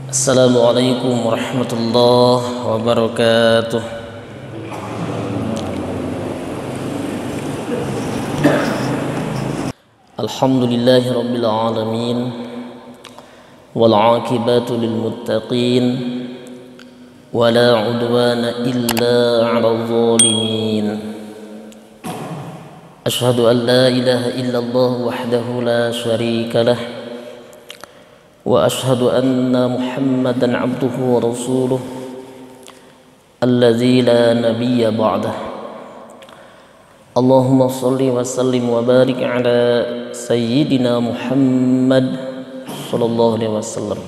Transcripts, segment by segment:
Assalamualaikum warahmatullahi wabarakatuh. Alhamdulillahi rabbil alamin wal aqibatu lil muttaqin wala udwana illa 'alal zalimin. Asyhadu an la ilaha illallah wahdahu la syarika lah wa ashhadu anna Muhammadan abduhu wa rasuluh alladzi la nabiyya ba'dah. Allahumma shalli wa sallim wa barik ala sayyidina Muhammad sallallahu alaihi wasallam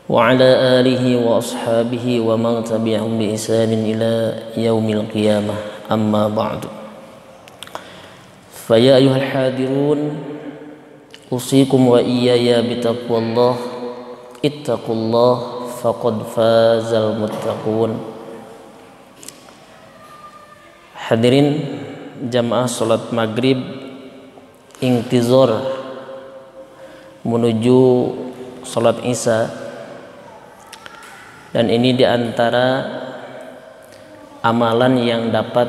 wa ala alihi wa ashabihi wa man tabi'ahum bi ihsanin ila yaumil qiyamah. Amma ba'du. Fa ya ayyuhal hadirun, usikum wa iyaya bitaqwallah, ittaqullah faqad fazal muttaqun. Hadirin jamaah salat maghrib intizar menuju salat isya, dan ini diantara amalan yang dapat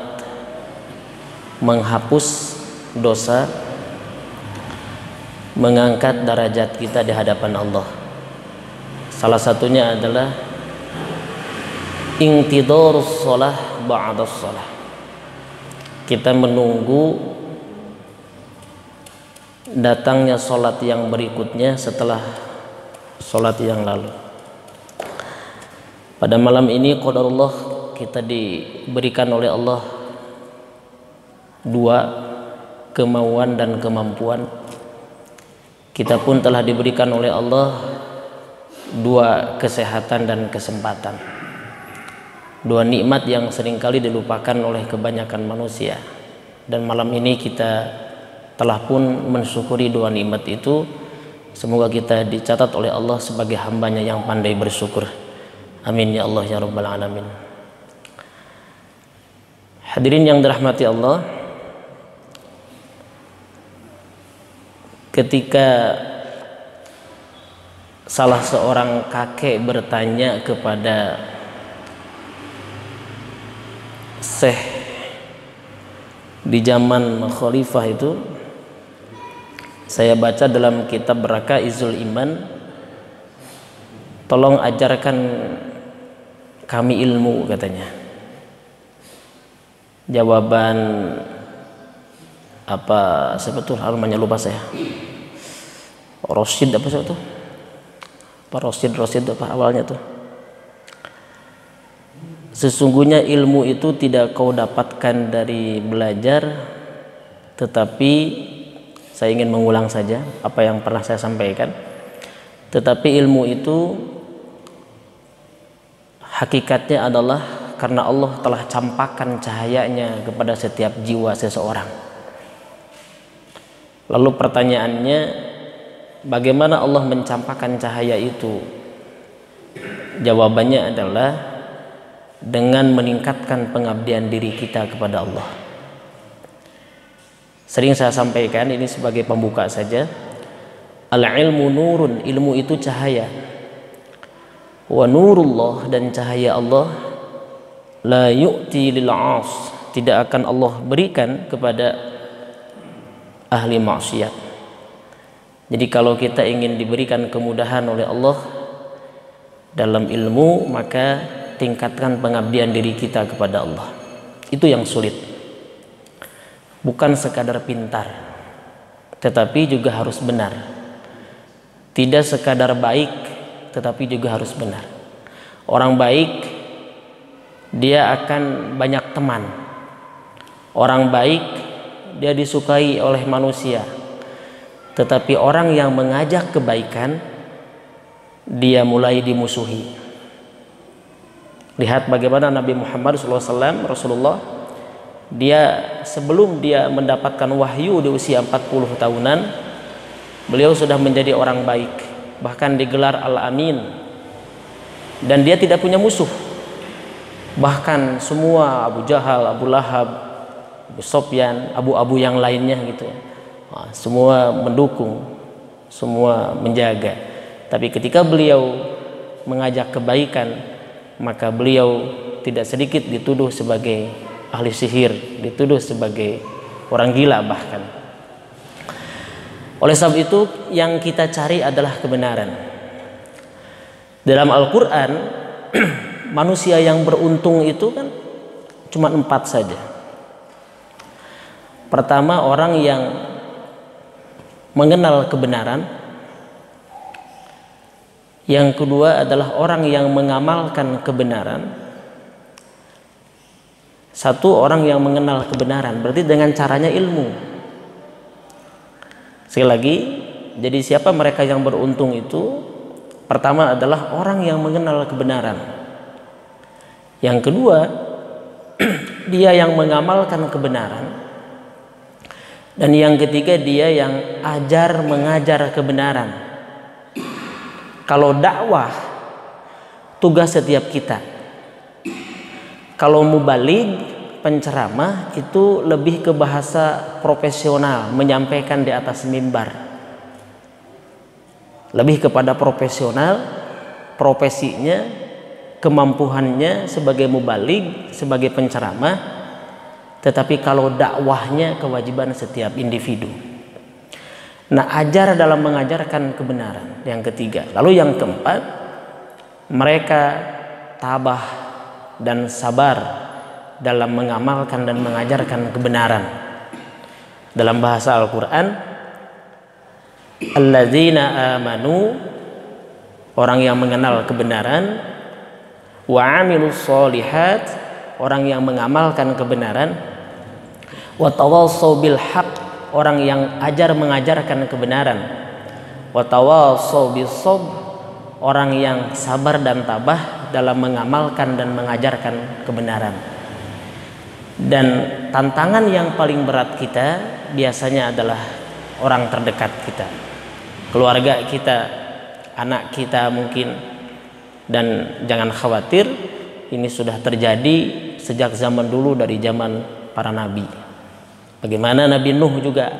menghapus dosa, mengangkat derajat kita di hadapan Allah. Salah satunya adalah intidharus shalah ba'da shalah. Kita menunggu datangnya salat yang berikutnya setelah salat yang lalu. Pada malam ini qadarullah kita diberikan oleh Allah dua kemauan dan kemampuan. Kita pun telah diberikan oleh Allah dua kesehatan dan kesempatan, dua nikmat yang seringkali dilupakan oleh kebanyakan manusia. Dan malam ini kita telah pun mensyukuri dua nikmat itu. Semoga kita dicatat oleh Allah sebagai hambanya yang pandai bersyukur. Amin ya Allah ya rabbal alamin. Hadirin yang dirahmati Allah, ketika salah seorang kakek bertanya kepada Syekh di zaman khalifah itu, saya baca dalam kitab Rakaizul Iman, tolong ajarkan kami ilmu, katanya. Jawaban apa sebetulnya namanya, lupa saya. Rosid apa sih itu? Apa Rosid apa awalnya tuh? Sesungguhnya ilmu itu tidak kau dapatkan dari belajar, tetapi saya ingin mengulang saja apa yang pernah saya sampaikan. Tetapi ilmu itu hakikatnya adalah karena Allah telah campakkan cahayanya kepada setiap jiwa seseorang. Lalu pertanyaannya, bagaimana Allah mencampakkan cahaya itu? Jawabannya adalah dengan meningkatkan pengabdian diri kita kepada Allah. Sering saya sampaikan, ini sebagai pembuka saja, al-ilmu nurun, ilmu itu cahaya. Wa nurullah, dan cahaya Allah, la yu'ti lil 'as, tidak akan Allah berikan kepada ahli maksiat. Jadi kalau kita ingin diberikan kemudahan oleh Allah dalam ilmu, maka tingkatkan pengabdian diri kita kepada Allah. Itu yang sulit. Bukan sekadar pintar, tetapi juga harus benar. Tidak sekadar baik, tetapi juga harus benar. Orang baik, dia akan banyak teman. Orang baik, dia disukai oleh manusia. Tetapi orang yang mengajak kebaikan, dia mulai dimusuhi. Lihat bagaimana Nabi Muhammad SAW, Rasulullah, dia sebelum dia mendapatkan wahyu di usia 40 tahunan, beliau sudah menjadi orang baik, bahkan digelar Al-Amin, dan dia tidak punya musuh. Bahkan semua Abu Jahal, Abu Lahab, Abu Sofyan, abu-abu yang lainnya gitu ya, semua mendukung, semua menjaga. Tapi ketika beliau mengajak kebaikan, maka beliau tidak sedikit dituduh sebagai ahli sihir, dituduh sebagai orang gila bahkan. Oleh sebab itu yang kita cari adalah kebenaran. Dalam Al-Quran manusia yang beruntung itu kan cuma 4 saja. Pertama, orang yang mengenal kebenaran. Yang kedua adalah orang yang mengamalkan kebenaran. Satu, orang yang mengenal kebenaran, berarti dengan caranya ilmu. Sekali lagi, jadi siapa mereka yang beruntung itu? Pertama adalah orang yang mengenal kebenaran. Yang kedua, dia yang mengamalkan kebenaran. Dan yang ketiga, dia yang ajar mengajar kebenaran. Kalau dakwah, tugas setiap kita. Kalau mubaligh, penceramah, itu lebih ke bahasa profesional, menyampaikan di atas mimbar. Lebih kepada profesional, profesinya, kemampuannya sebagai mubaligh, sebagai penceramah. Tetapi kalau dakwahnya kewajiban setiap individu. Nah, ajar dalam mengajarkan kebenaran, yang ketiga. Lalu yang keempat, mereka tabah dan sabar dalam mengamalkan dan mengajarkan kebenaran. Dalam bahasa Al-Quran, alladzina amanu, orang yang mengenal kebenaran, wa amilus solihat, orang yang mengamalkan kebenaran, wa tawassaw bil haqq, orang yang ajar mengajarkan kebenaran, wa tawassaw bis sabr, orang yang sabar dan tabah dalam mengamalkan dan mengajarkan kebenaran. Dan tantangan yang paling berat kita biasanya adalah orang terdekat kita, keluarga kita, anak kita mungkin. Dan jangan khawatir, ini sudah terjadi sejak zaman dulu, dari zaman para nabi. Bagaimana Nabi Nuh juga,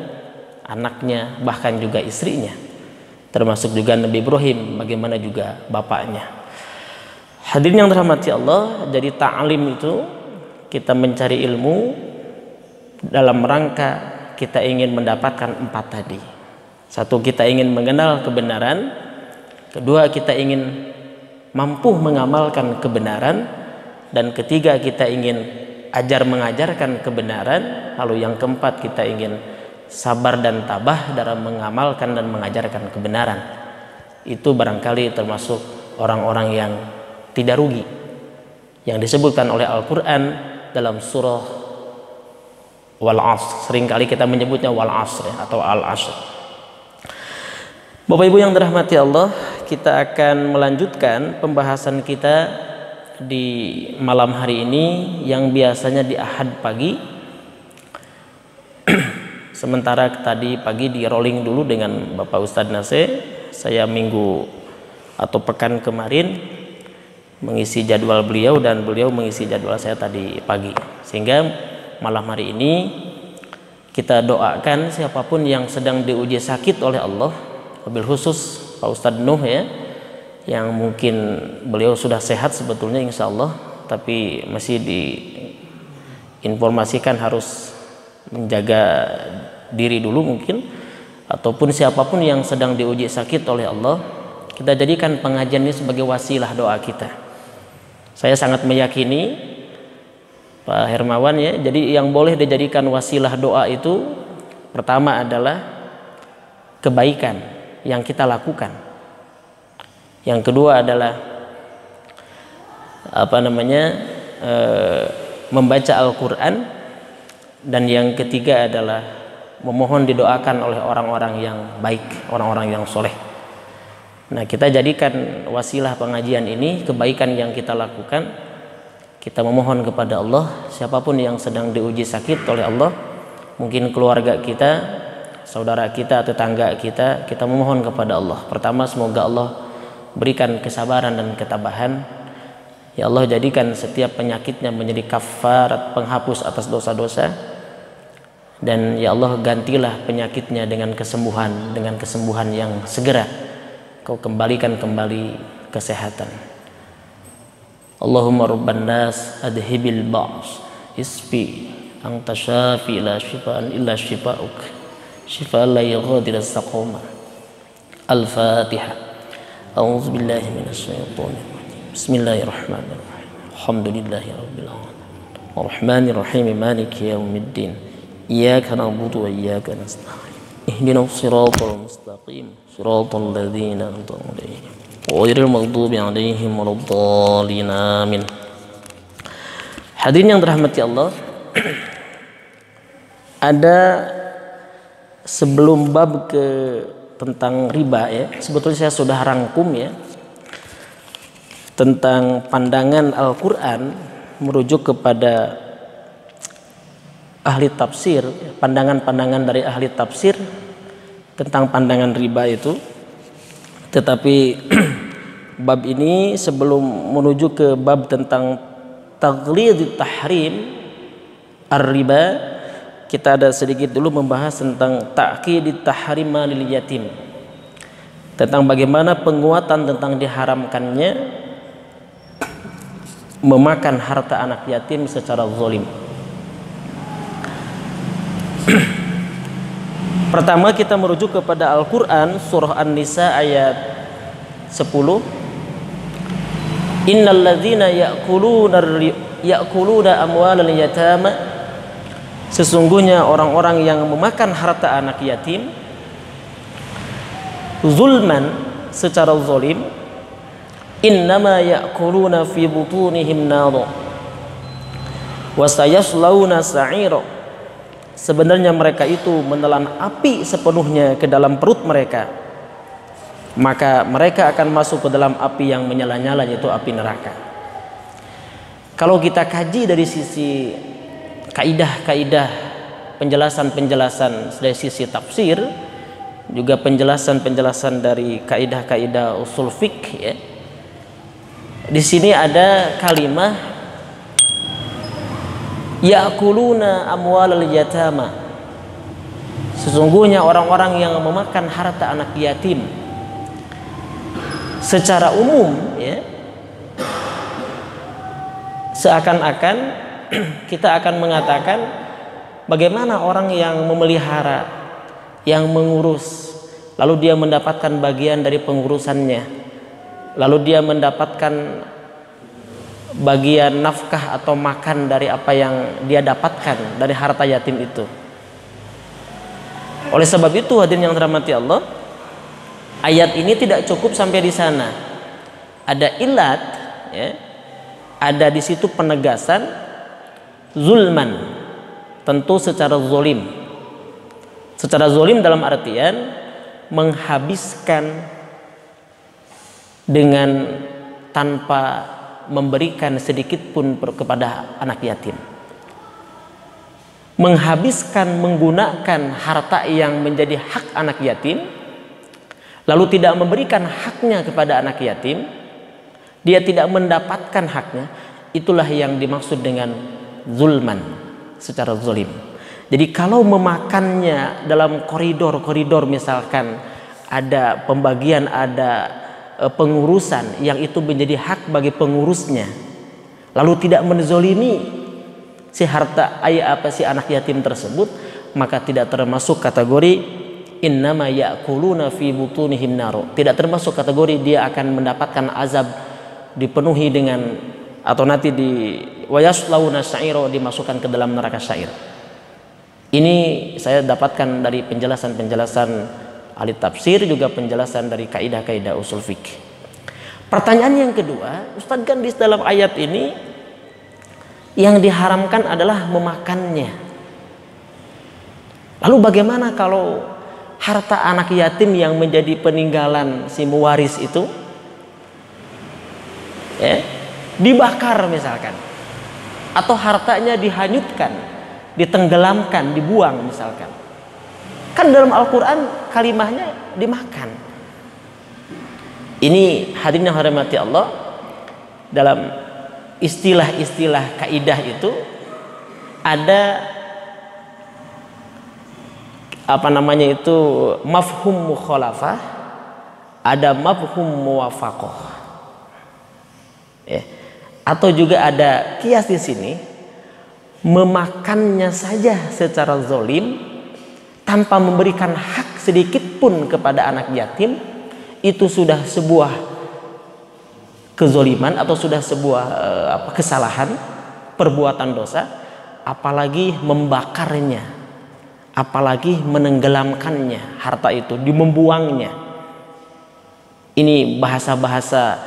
anaknya, bahkan juga istrinya, termasuk juga Nabi Ibrahim, bagaimana juga bapaknya. Hadirin yang dirahmati Allah, jadi ta'lim itu kita mencari ilmu dalam rangka kita ingin mendapatkan 4 tadi. Satu, kita ingin mengenal kebenaran. Kedua, kita ingin mampu mengamalkan kebenaran. Dan ketiga, kita ingin ajar mengajarkan kebenaran. Lalu yang keempat, kita ingin sabar dan tabah dalam mengamalkan dan mengajarkan kebenaran. Itu barangkali termasuk orang-orang yang tidak rugi, yang disebutkan oleh Al-Quran dalam surah Wal Asr. Seringkali kita menyebutnya Wal Asr atau Al Asr. Bapak Ibu yang dirahmati Allah, kita akan melanjutkan pembahasan kita di malam hari ini yang biasanya di Ahad pagi. Sementara tadi pagi di rolling dulu dengan Bapak Ustadz Nasir. Saya minggu atau pekan kemarin mengisi jadwal beliau dan beliau mengisi jadwal saya tadi pagi. Sehingga malam hari ini kita doakan siapapun yang sedang diuji sakit oleh Allah, wabil khusus Pak Ustadz Nuh ya, yang mungkin beliau sudah sehat sebetulnya insya Allah, tapi masih diinformasikan harus menjaga diri dulu mungkin. Ataupun siapapun yang sedang diuji sakit oleh Allah, kita jadikan pengajian ini sebagai wasilah doa kita. Saya sangat meyakini Pak Hermawan ya, jadi yang boleh dijadikan wasilah doa itu pertama adalah kebaikan yang kita lakukan. Yang kedua adalah membaca Al-Quran. Dan yang ketiga adalah memohon didoakan oleh orang-orang yang baik, orang-orang yang soleh. Nah, kita jadikan wasilah pengajian ini kebaikan yang kita lakukan. Kita memohon kepada Allah, siapapun yang sedang diuji sakit oleh Allah, mungkin keluarga kita, saudara kita, tetangga kita, kita memohon kepada Allah. Pertama, semoga Allah berikan kesabaran dan ketabahan. Ya Allah, jadikan setiap penyakitnya menjadi kafarat, penghapus atas dosa-dosa. Dan ya Allah, gantilah penyakitnya dengan kesembuhan yang segera. Kau kembalikan kembali kesehatan. Allahumma rabban nas adhibil ba's isfi anta syafi la syifaan illa syifa'uk syifaan la yughadiru saqama. Al-Fatihah. A'udzu billahi minasyaitonir rajim. Bismillahirrahmanirrahim. Alhamdulillahi rabbil alamin. Arrahmanir rahim maliki yaumiddin. Iyyaka na'budu wa iyyaka nasta'in. Ihdinas siratal mustaqim. Siratal ladzina an'amta 'alaihim ghairil maghdubi 'alaihim waladdallin. Amin. Hadirin yang dirahmati Allah, ada sebelum bab ke tentang riba ya, sebetulnya saya sudah rangkum ya tentang pandangan Al-Quran merujuk kepada ahli tafsir, pandangan-pandangan dari ahli tafsir tentang pandangan riba itu. Tetapi bab ini sebelum menuju ke bab tentang taghlidut tahrim ar-riba, kita ada sedikit dulu membahas tentang ta'kidit tahrima lil yatim, tentang bagaimana penguatan tentang diharamkannya memakan harta anak yatim secara zalim. Pertama kita merujuk kepada Al-Quran, surah An-Nisa ayat 10. Innal ladzina ya'kuluna amwalal yatama, sesungguhnya orang-orang yang memakan harta anak yatim zulman, secara zalim, innama ya'kuluna fi butunihim nar wa sayaslawna sa'ira, sebenarnya mereka itu menelan api sepenuhnya ke dalam perut mereka, maka mereka akan masuk ke dalam api yang menyala-nyala, yaitu api neraka. Kalau kita kaji dari sisi kaidah-kaidah, penjelasan-penjelasan dari sisi tafsir, juga penjelasan-penjelasan dari kaidah-kaidah usul fiqh ya. Di sini ada kalimat ya'kuluna amwalal yatama, sesungguhnya orang-orang yang memakan harta anak yatim. Secara umum ya, seakan-akan kita akan mengatakan bagaimana orang yang memelihara, yang mengurus, lalu dia mendapatkan bagian dari pengurusannya, lalu dia mendapatkan bagian nafkah atau makan dari apa yang dia dapatkan dari harta yatim itu. Oleh sebab itu hadirin yang dirahmati Allah, ayat ini tidak cukup sampai di sana. Ada ilat ya, ada di situ penegasan zulman, tentu secara zalim. Secara zalim dalam artian menghabiskan dengan tanpa memberikan sedikit pun kepada anak yatim. Menghabiskan, menggunakan harta yang menjadi hak anak yatim, lalu tidak memberikan haknya kepada anak yatim, dia tidak mendapatkan haknya, itulah yang dimaksud dengan zulman, secara zalim. Jadi kalau memakannya dalam koridor-koridor, misalkan ada pembagian, ada pengurusan yang itu menjadi hak bagi pengurusnya, lalu tidak menzolimi si harta si anak yatim tersebut, maka tidak termasuk kategori innama ya'kuluna fi butunihim nar, tidak termasuk kategori dia akan mendapatkan azab, dipenuhi dengan, atau nanti di wayaslawna sa'ira, dimasukkan ke dalam neraka syair. Ini saya dapatkan dari penjelasan-penjelasan ahli tafsir, juga penjelasan dari kaidah-kaidah usul fikih. Pertanyaan yang kedua, Ustaz, kan di dalam ayat ini yang diharamkan adalah memakannya. Lalu bagaimana kalau harta anak yatim yang menjadi peninggalan si mewaris itu ya, dibakar misalkan, atau hartanya dihanyutkan, ditenggelamkan, dibuang misalkan? Kan dalam Al-Quran kalimahnya dimakan. Ini hadirin yang hormati Allah, dalam istilah-istilah kaidah itu ada mafhum mukhalafah, ada mafhum muwafaqah. Ya. Atau juga ada kias di sini, memakannya saja secara zalim tanpa memberikan hak sedikit pun kepada anak yatim, itu sudah sebuah kezoliman atau sudah sebuah kesalahan, perbuatan dosa. Apalagi membakarnya, apalagi menenggelamkannya, harta itu membuangnya. Ini bahasa-bahasa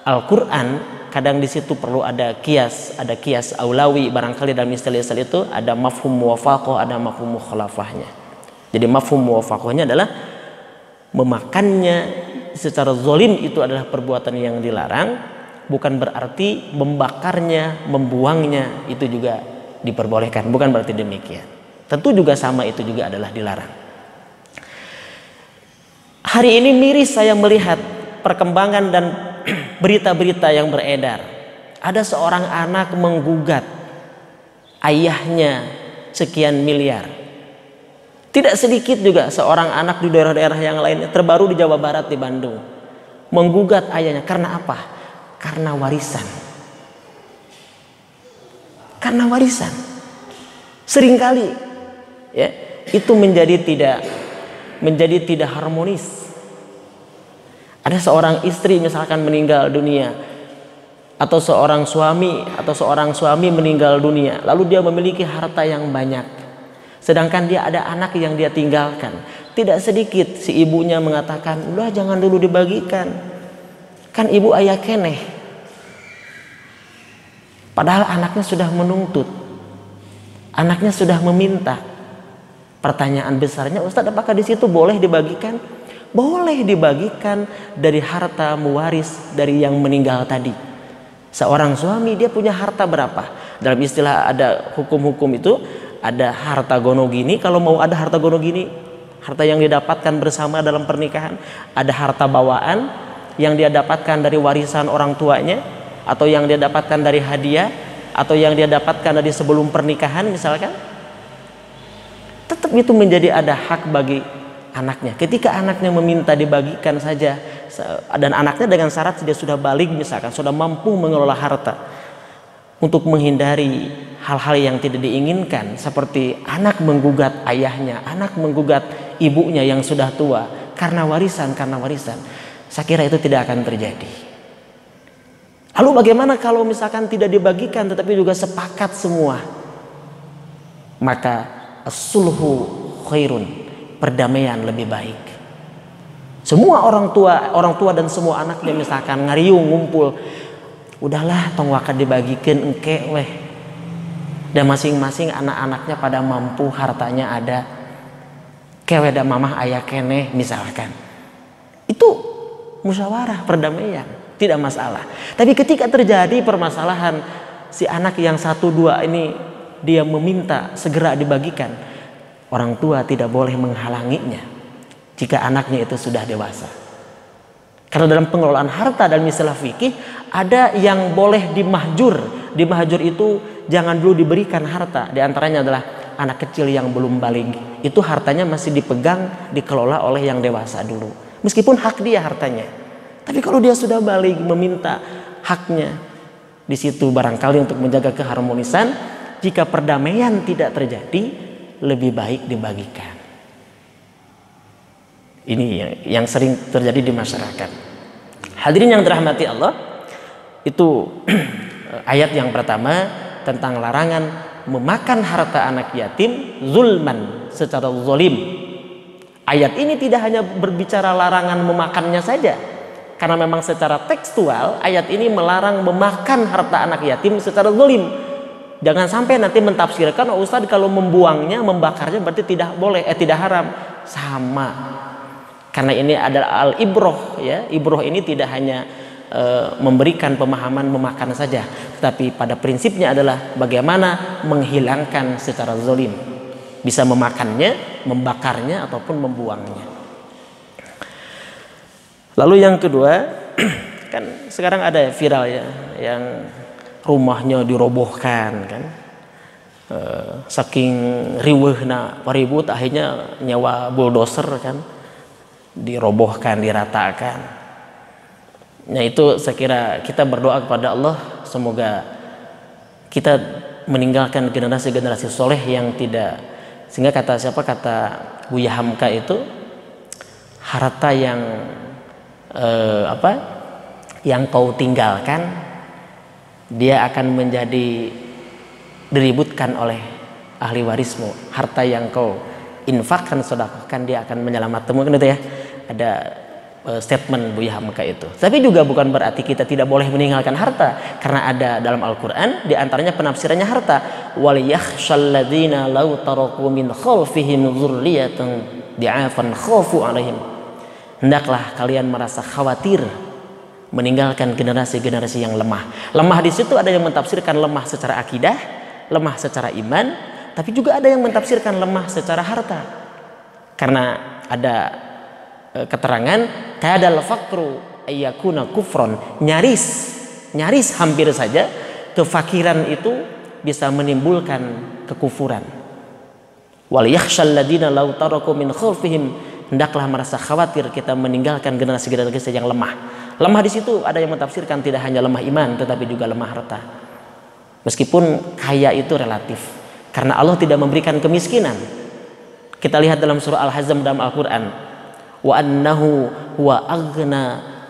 Al-Quran. Kadang di situ perlu ada kias aulawi. Barangkali dalam istilah-istilah itu ada mafhum muwafaqah, ada mafhum mukhalafahnya. Jadi mafhum muwafaqahnya adalah memakannya secara zalim itu adalah perbuatan yang dilarang, bukan berarti membakarnya, membuangnya itu juga diperbolehkan, bukan berarti demikian. Tentu juga sama, itu juga adalah dilarang. Hari ini miris saya melihat perkembangan dan berita-berita yang beredar. Ada seorang anak menggugat ayahnya sekian miliar. Tidak sedikit juga seorang anak di daerah-daerah yang lainnya, terbaru di Jawa Barat, di Bandung, menggugat ayahnya. Karena apa? Karena warisan. Karena warisan. Seringkali ya, itu menjadi tidak harmonis. Ada seorang istri misalkan meninggal dunia, atau seorang suami meninggal dunia, lalu dia memiliki harta yang banyak, sedangkan dia ada anak yang dia tinggalkan. Tidak sedikit si ibunya mengatakan, udah jangan dulu dibagikan, kan ibu ayah keneh. Padahal anaknya sudah menuntut, anaknya sudah meminta. Pertanyaan besarnya, Ustadz, apakah di situ boleh dibagikan? Boleh dibagikan dari harta mewaris dari yang meninggal tadi. Seorang suami dia punya harta berapa? Dalam istilah ada hukum-hukum itu, ada harta gonogini. Kalau mau ada harta gonogini, harta yang didapatkan bersama dalam pernikahan. Ada harta bawaan yang dia dapatkan dari warisan orang tuanya, atau yang dia dapatkan dari hadiah, atau yang dia dapatkan dari sebelum pernikahan misalkan. Tetap itu menjadi ada hak bagi anaknya. Ketika anaknya meminta dibagikan saja, dan anaknya dengan syarat dia sudah balik misalkan, sudah mampu mengelola harta, untuk menghindari hal-hal yang tidak diinginkan, seperti anak menggugat ayahnya, anak menggugat ibunya yang sudah tua karena warisan, saya kira itu tidak akan terjadi. Lalu bagaimana kalau misalkan tidak dibagikan tetapi juga sepakat semua? Maka as-sulhu khairun, perdamaian lebih baik. Semua orang tua dan semua anaknya misalkan ngariung ngumpul, udahlah tong wakat dibagikan engke weh, dan masing-masing anak-anaknya pada mampu, hartanya ada, kewe da mamah ayah keneh misalkan. Itu musyawarah, perdamaian, tidak masalah. Tapi ketika terjadi permasalahan, si anak yang 1, 2 ini dia meminta segera dibagikan, orang tua tidak boleh menghalanginya jika anaknya itu sudah dewasa. Karena dalam pengelolaan harta dalam istilah fikih ada yang boleh dimahjur. Dimahjur itu jangan dulu diberikan harta. Di antaranya adalah anak kecil yang belum baligh. Itu hartanya masih dipegang, dikelola oleh yang dewasa dulu. Meskipun hak dia hartanya. Tapi kalau dia sudah baligh meminta haknya, di situ barangkali untuk menjaga keharmonisan, jika perdamaian tidak terjadi, lebih baik dibagikan. Ini yang sering terjadi di masyarakat. Hadirin yang dirahmati Allah, itu ayat yang pertama tentang larangan memakan harta anak yatim zulman, secara zalim. Ayat ini tidak hanya berbicara larangan memakannya saja, karena memang secara tekstual ayat ini melarang memakan harta anak yatim secara zalim. Jangan sampai nanti mentafsirkan, oh Ustadz kalau membuangnya, membakarnya berarti tidak boleh, tidak haram. Sama. Karena ini adalah al-ibroh, ya. Ibroh ini tidak hanya memberikan pemahaman memakan saja, tetapi pada prinsipnya adalah bagaimana menghilangkan secara zalim. Bisa memakannya, membakarnya, ataupun membuangnya. Lalu yang kedua, kan sekarang ada viral ya, yang rumahnya dirobohkan kan, saking riweuhna paribut akhirnya nyawa bulldozer kan, dirobohkan, diratakan. Nah itu saya kira kita berdoa kepada Allah semoga kita meninggalkan generasi-generasi soleh yang tidak, sehingga kata Buya Hamka itu harta yang yang kau tinggalkan dia akan menjadi diributkan oleh ahli warismu, harta yang kau infakkan sedekahkan dia akan menyelamatkanmu, kan itu ya, ada statement Buya Hamka itu. Tapi juga bukan berarti kita tidak boleh meninggalkan harta, karena ada dalam Al-Quran diantaranya penafsirannya harta, wal yakhshal ladzina law taraku min khalfihim dzurriyyatan di'afan khafu alaihim. Hendaklah kalian merasa khawatir meninggalkan generasi-generasi yang lemah. Lemah di situ ada yang mentafsirkan lemah secara akidah, lemah secara iman, tapi juga ada yang mentafsirkan lemah secara harta. Karena ada keterangan kadal fakru ayyakuna kufron, nyaris hampir saja kefakiran itu bisa menimbulkan kekufuran. Wal yakhshal ladina law taraku min khalfihim, hendaklah merasa khawatir kita meninggalkan generasi-generasi yang lemah. Lemah di situ ada yang mentafsirkan tidak hanya lemah iman tetapi juga lemah harta. Meskipun kaya itu relatif, karena Allah tidak memberikan kemiskinan. Kita lihat dalam surah Al-Hazm dalam Al-Quran, wa annahu huwa aghna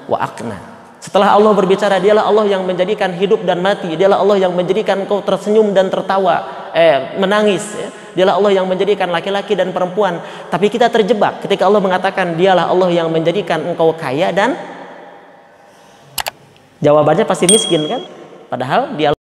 wa aqna. Setelah Allah berbicara, dialah Allah yang menjadikan hidup dan mati, dialah Allah yang menjadikan kau tersenyum dan tertawa, menangis, ya. Dialah Allah yang menjadikan laki-laki dan perempuan. Tapi kita terjebak ketika Allah mengatakan dialah Allah yang menjadikan engkau kaya, dan jawabannya pasti miskin kan, padahal dia